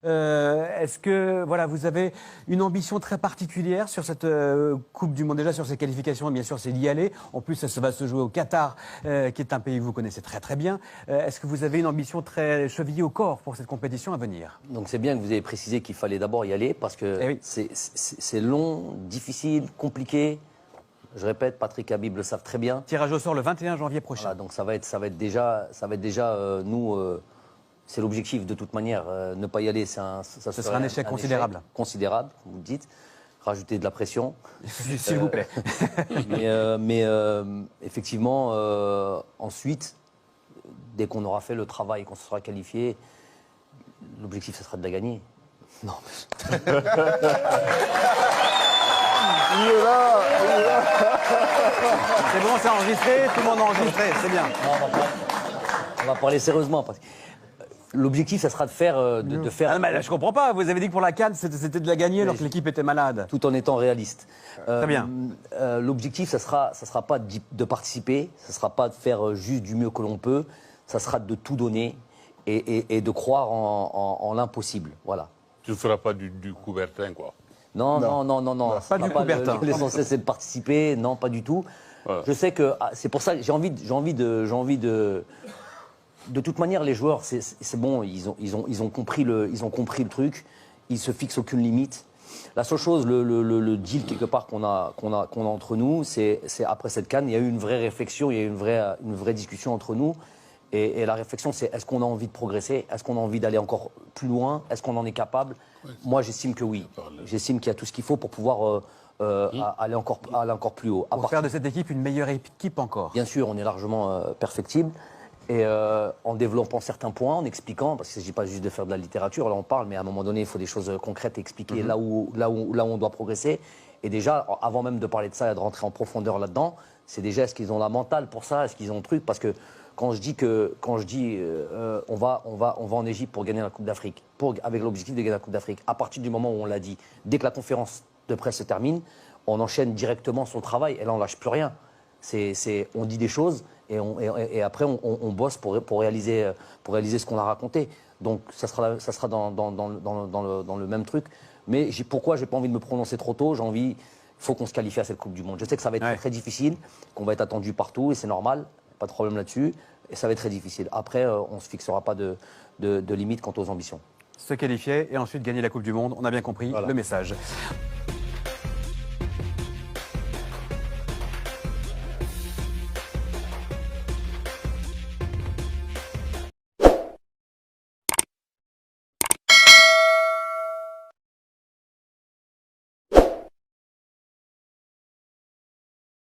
Est-ce que voilà, vous avez une ambition très particulière sur cette Coupe du Monde, déjà sur ces qualifications, et bien sûr c'est d'y aller. En plus, ça va se jouer au Qatar, qui est un pays que vous connaissez très très bien. Est-ce que vous avez une ambition très chevillée au corps pour cette compétition à venir? Donc c'est bien que vous ayez précisé qu'il fallait d'abord y aller parce que Eh oui. c'est long, difficile, compliqué. Je répète, Patrick et Habib le savent très bien. Tirage au sort le 21 janvier prochain. Voilà, donc ça va être déjà nous. C'est l'objectif de toute manière. Ne pas y aller, Ce sera un échec considérable. Considérable, comme vous le dites. Rajouter de la pression. S'il vous plaît. mais effectivement, ensuite, dès qu'on aura fait le travail, qu'on se sera qualifié, l'objectif, ce sera de la gagner. Non. Il est là. C'est bon, c'est enregistré, tout le monde a enregistré, c'est bien. Non, on va parler sérieusement. Parce que l'objectif, ça sera de faire... Ah, mais là, je comprends pas, vous avez dit que pour la CAN, c'était de la gagner alors que l'équipe était malade. Tout en étant réaliste. Très bien. L'objectif, ça sera pas de participer, ça sera pas de faire juste du mieux que l'on peut, ça sera de tout donner et de croire en l'impossible. Voilà. Tu ne feras pas du Coubertin, quoi. Non. Pas du Coubertin. L'essentiel, c'est de participer. Non, pas du tout. Voilà. Je sais que c'est pour ça que j'ai envie de... De toute manière, les joueurs, c'est bon, ils ont compris le truc. Ils se fixent aucune limite. La seule chose, le deal quelque part qu'on a entre nous, c'est après cette CAN, il y a eu une vraie réflexion, il y a eu une vraie discussion entre nous. Et la réflexion, c'est est-ce qu'on a envie de progresser? Est-ce qu'on a envie d'aller encore plus loin? Est-ce qu'on en est capable? Moi, j'estime que oui. J'estime qu'il y a tout ce qu'il faut pour pouvoir aller encore plus haut. Pour faire de cette équipe une meilleure équipe encore. Bien sûr, on est largement perfectible. Et en développant certains points, en expliquant, parce qu'il ne s'agit pas juste de faire de la littérature, là on parle, mais à un moment donné, il faut des choses concrètes, expliquer là où on doit progresser. Et déjà, avant même de parler de ça et de rentrer en profondeur là-dedans, c'est déjà est-ce qu'ils ont la mentale pour ça, est-ce qu'ils ont le truc, parce que quand je dis on va en Égypte pour gagner la Coupe d'Afrique, avec l'objectif de gagner la Coupe d'Afrique, à partir du moment où on l'a dit, dès que la conférence de presse se termine, on enchaîne directement son travail et là on lâche plus rien. On dit des choses et après on bosse pour réaliser ce qu'on a raconté. Donc ça sera dans le même truc. Mais pourquoi j'ai pas envie de me prononcer trop tôt? Il faut qu'on se qualifie à cette Coupe du Monde. Je sais que ça va être très difficile, qu'on va être attendu partout et c'est normal, pas de problème là-dessus. Et ça va être très difficile. Après, on ne se fixera pas de limite quant aux ambitions. Se qualifier et ensuite gagner la Coupe du Monde, on a bien compris le message.